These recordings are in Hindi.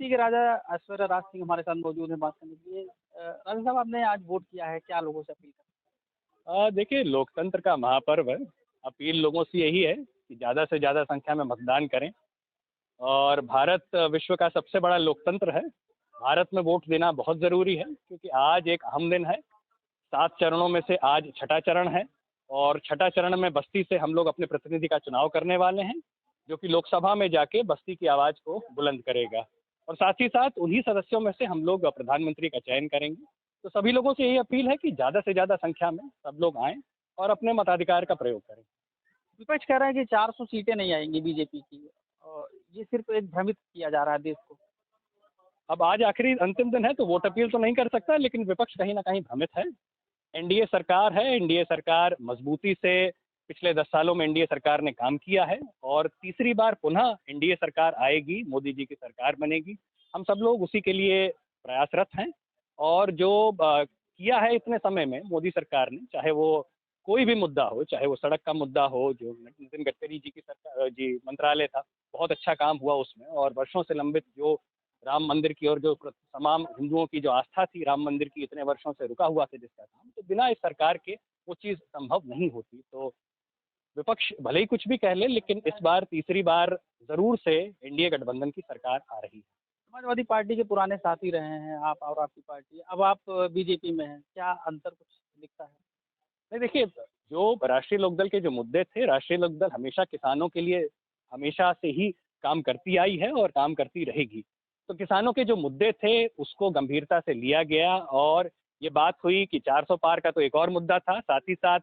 ठीक है, राजा ऐश्वर्या राज सिंह हमारे साथ मौजूद हैं बात करने के लिए। राजा साहब, आपने आज वोट किया है, क्या लोगों से अपील करें? देखिए, लोकतंत्र का महापर्व है। अपील लोगों से यही है कि ज़्यादा से ज़्यादा संख्या में मतदान करें। और भारत विश्व का सबसे बड़ा लोकतंत्र है। भारत में वोट देना बहुत ज़रूरी है क्योंकि आज एक अहम दिन है। 7 चरणों में से आज छठा चरण है और छठा चरण में बस्ती से हम लोग अपने प्रतिनिधि का चुनाव करने वाले हैं, जो कि लोकसभा में जाके बस्ती की आवाज़ को बुलंद करेगा। और साथ ही साथ उन्हीं सदस्यों में से हम लोग प्रधानमंत्री का चयन करेंगे। तो सभी लोगों से यही अपील है कि ज़्यादा से ज़्यादा संख्या में सब लोग आएँ और अपने मताधिकार का प्रयोग करें। विपक्ष कह रहा है कि 400 सीटें नहीं आएँगी बीजेपी की और ये सिर्फ़ एक भ्रमित किया जा रहा है देश को। अब आज आखिरी अंतिम दिन है तो वोट अपील तो नहीं कर सकता, लेकिन विपक्ष कहीं न कहीं भ्रमित है। एनडीए सरकार है, एनडीए सरकार मजबूती से पिछले 10 सालों में एनडीए सरकार ने काम किया है और तीसरी बार पुनः एनडीए सरकार आएगी, मोदी जी की सरकार बनेगी। हम सब लोग उसी के लिए प्रयासरत हैं और जो किया है इतने समय में मोदी सरकार ने, चाहे वो कोई भी मुद्दा हो, चाहे वो सड़क का मुद्दा हो, जो नितिन गडकरी जी की सरकार जी मंत्रालय था, बहुत अच्छा काम हुआ उसमें। और वर्षों से लंबित जो राम मंदिर की और जो तमाम हिंदुओं की जो आस्था थी राम मंदिर की, इतने वर्षों से रुका हुआ था जिसका काम, तो बिना इस सरकार के वो चीज़ संभव नहीं होती। तो विपक्ष भले ही कुछ भी कह ले, लेकिन इस बार तीसरी बार ज़रूर से एनडीए गठबंधन की सरकार आ रही है। समाजवादी पार्टी के पुराने साथी रहे हैं आप और आपकी पार्टी, अब आप बीजेपी में हैं, क्या अंतर कुछ दिखता है? नहीं देखिए, जो राष्ट्रीय लोकदल के जो मुद्दे थे, राष्ट्रीय लोकदल हमेशा किसानों के लिए हमेशा से ही काम करती आई है और काम करती रहेगी। तो किसानों के जो मुद्दे थे उसको गंभीरता से लिया गया और ये बात हुई कि 400 पार का तो एक और मुद्दा था। साथ ही साथ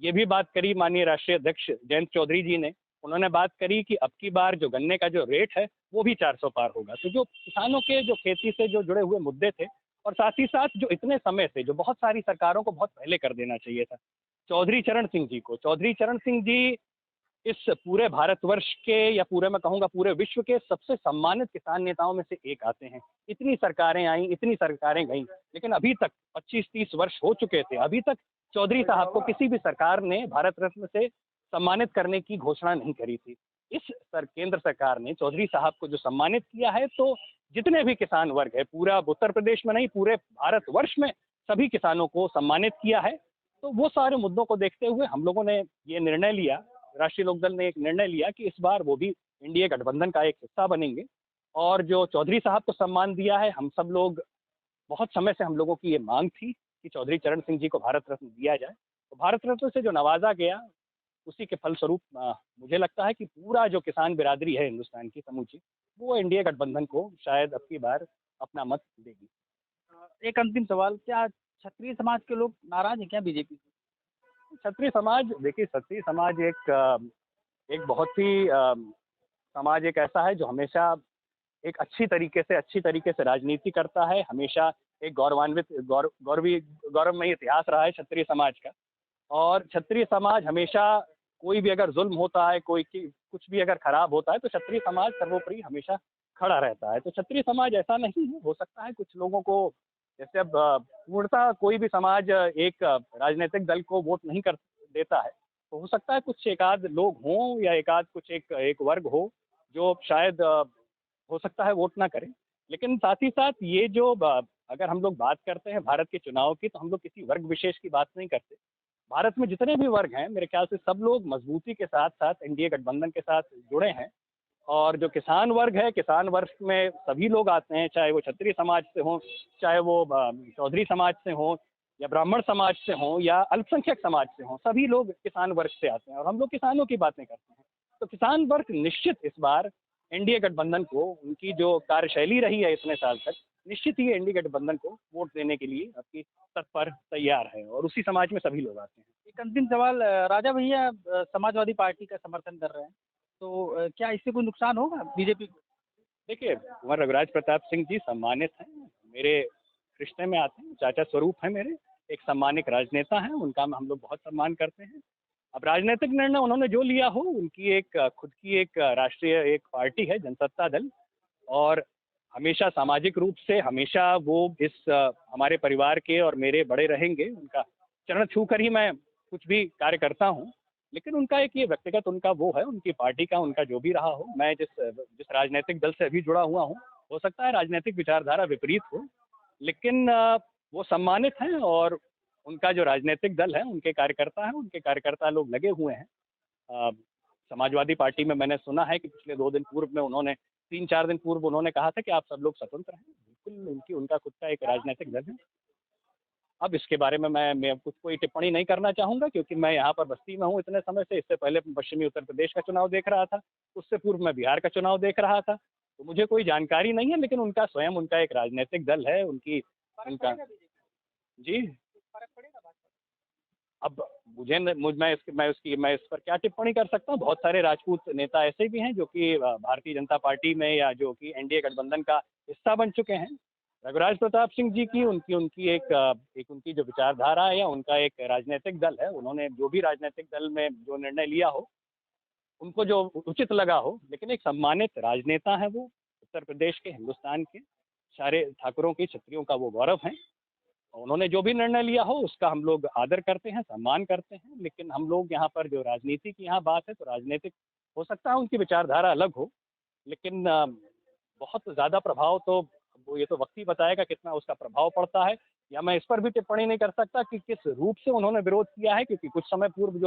ये भी बात करी माननीय राष्ट्रीय अध्यक्ष जयंत चौधरी जी ने, उन्होंने बात करी कि अब की बार जो गन्ने का जो रेट है वो भी 400 पार होगा। तो जो किसानों के जो खेती से जो जुड़े हुए मुद्दे थे और साथ ही साथ जो इतने समय से जो बहुत सारी सरकारों को बहुत पहले कर देना चाहिए था, चौधरी चरण सिंह जी इस पूरे भारतवर्ष के या पूरे मैं कहूँगा पूरे विश्व के सबसे सम्मानित किसान नेताओं में से एक आते हैं। इतनी सरकारें आईं, इतनी सरकारें गईं, लेकिन अभी तक 25-30 वर्ष हो चुके थे, अभी तक चौधरी साहब को किसी भी सरकार ने भारत रत्न से सम्मानित करने की घोषणा नहीं करी थी। इस केंद्र सरकार ने चौधरी साहब को जो सम्मानित किया है, तो जितने भी किसान वर्ग है, पूरा उत्तर प्रदेश में नहीं पूरे भारतवर्ष में सभी किसानों को सम्मानित किया है। तो वो सारे मुद्दों को देखते हुए हम लोगों ने ये निर्णय लिया, राष्ट्रीय लोकदल ने एक निर्णय लिया कि इस बार वो भी एनडीए गठबंधन का एक हिस्सा बनेंगे। और जो चौधरी साहब को सम्मान दिया है, हम सब लोग बहुत समय से हम लोगों की ये मांग थी कि चौधरी चरण सिंह जी को भारत रत्न दिया जाए। तो भारत रत्न से जो नवाजा गया, उसी के फलस्वरूप मुझे लगता है कि पूरा जो किसान बिरादरी है हिंदुस्तान की समूची, वो एनडीए गठबंधन को शायद अब की बार अपना मत देगी। एक अंतिम सवाल, क्या क्षत्रिय समाज के लोग नाराज़ हैं क्या बीजेपी से? क्षत्रिय समाज, देखिए क्षत्रिय समाज एक बहुत ही समाज एक ऐसा है जो हमेशा एक अच्छी तरीके से राजनीति करता है। हमेशा एक गौरवमयी इतिहास रहा है क्षत्रिय समाज का। और क्षत्रिय समाज हमेशा कोई भी अगर ज़ुल्म होता है, कुछ भी अगर खराब होता है, तो क्षत्रिय समाज सर्वोपरि हमेशा खड़ा रहता है। तो क्षत्रिय समाज ऐसा नहीं है, हो सकता है कुछ लोगों को जैसे अब पूर्णतः कोई भी समाज एक राजनीतिक दल को वोट नहीं कर देता है, तो हो सकता है कुछ एकाध लोग हों या एकाध कुछ एक एक वर्ग हो जो शायद हो सकता है वोट ना करें। लेकिन साथ ही साथ ये जो अगर हम लोग बात करते हैं भारत के चुनाव की, तो हम लोग किसी वर्ग विशेष की बात नहीं करते। भारत में जितने भी वर्ग हैं, मेरे ख्याल से सब लोग मजबूती के साथ साथ एनडीए गठबंधन के साथ जुड़े हैं। और जो किसान वर्ग है, किसान वर्ग में सभी लोग आते हैं, चाहे वो क्षत्रिय समाज से हों, चाहे वो चौधरी समाज से हों या ब्राह्मण समाज से हों या अल्पसंख्यक समाज से हों, सभी लोग किसान वर्ग से आते हैं और हम लोग किसानों की बातें करते हैं। तो किसान वर्ग निश्चित इस बार एनडीए गठबंधन को, उनकी जो कार्यशैली रही है इतने साल तक, निश्चित ही एनडीए गठबंधन को वोट देने के लिए आपकी तत्पर तैयार है और उसी समाज में सभी लोग आते हैं। एक अंतिम सवाल, राजा भैया समाजवादी पार्टी का समर्थन कर रहे हैं, तो क्या इससे कोई नुकसान होगा बीजेपी को? देखिए, कुंवर रघुराज प्रताप सिंह जी सम्मानित हैं, मेरे रिश्ते में आते हैं, चाचा स्वरूप हैं मेरे, एक सम्मानित राजनेता हैं, उनका हम लोग बहुत सम्मान करते हैं। अब राजनीतिक निर्णय उन्होंने जो लिया हो, उनकी एक खुद की एक राष्ट्रीय एक पार्टी है जनसत्ता दल, और हमेशा सामाजिक रूप से हमेशा वो इस हमारे परिवार के और मेरे बड़े रहेंगे। उनका चरण छूकर ही मैं कुछ भी कार्य करता हूँ। लेकिन उनका एक ये व्यक्तिगत उनका वो है, उनकी पार्टी का उनका जो भी रहा हो, मैं जिस जिस राजनीतिक दल से अभी जुड़ा हुआ हूँ, हो सकता है राजनीतिक विचारधारा विपरीत हो, लेकिन वो सम्मानित हैं और उनका जो राजनीतिक दल है, उनके कार्यकर्ता लोग लगे हुए हैं। अ, समाजवादी पार्टी में मैंने सुना है कि पिछले 2 दिन पूर्व में उन्होंने 3-4 दिन पूर्व उन्होंने कहा था कि आप सब लोग स्वतंत्र हैं। बिल्कुल उनका खुद का एक राजनीतिक दल है। अब इसके बारे में मैं कुछ कोई टिप्पणी नहीं करना चाहूँगा क्योंकि मैं यहाँ पर बस्ती में हूँ इतने समय से। इससे पहले पश्चिमी उत्तर प्रदेश का चुनाव देख रहा था, उससे पूर्व मैं बिहार का चुनाव देख रहा था। तो मुझे कोई जानकारी नहीं है, लेकिन उनका स्वयं उनका एक राजनीतिक दल है, उनका जी। अब मुझे न मुझ मैं इस पर क्या टिप्पणी कर सकता हूँ? बहुत सारे राजपूत नेता ऐसे भी हैं जो कि भारतीय जनता पार्टी में या जो कि एनडीए गठबंधन का हिस्सा बन चुके हैं। रघुराज प्रताप सिंह जी की उनकी एक उनकी जो विचारधारा है या उनका एक राजनीतिक दल है, उन्होंने जो भी राजनीतिक दल में जो निर्णय लिया हो, उनको जो उचित लगा हो, लेकिन एक सम्मानित राजनेता हैं वो, उत्तर प्रदेश के, हिंदुस्तान के सारे ठाकुरों की, क्षत्रियों का वो गौरव हैं। उन्होंने जो भी निर्णय लिया हो उसका हम लोग आदर करते हैं, सम्मान करते हैं, लेकिन हम लोग यहाँ पर जो राजनीति की यहाँ बात है, तो राजनीतिक हो सकता है उनकी विचारधारा अलग हो, लेकिन बहुत ज़्यादा प्रभाव तो वो ये तो वक्त ही बताएगा कितना उसका प्रभाव पड़ता है। या मैं इस पर भी टिप्पणी नहीं कर सकता कि किस रूप से उन्होंने विरोध किया है, क्योंकि कुछ समय पूर्व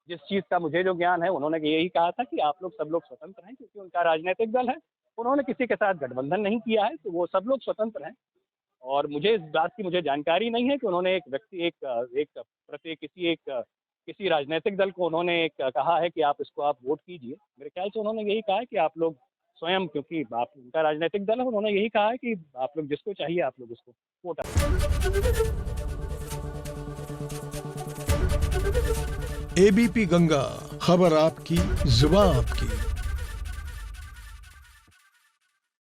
जिस चीज़ का मुझे जो ज्ञान है, उन्होंने यही कहा था कि आप लोग सब लोग स्वतंत्र हैं, क्योंकि उनका राजनीतिक दल है। उन्होंने किसी के साथ गठबंधन नहीं किया है, तो वो सब लोग स्वतंत्र हैं। और मुझे इस बात की जानकारी नहीं है कि उन्होंने किसी राजनीतिक दल को उन्होंने कहा है कि आप वोट कीजिए। मेरे ख्याल से उन्होंने यही कहा है कि आप लोग स्वयं, क्योंकि आप उनका राजनीतिक दल है, उन्होंने यही कहा है कि आप लोग जिसको चाहिए आप लोग उसको वोट। एबीपी गंगा, खबर आपकी, जुबान आपकी।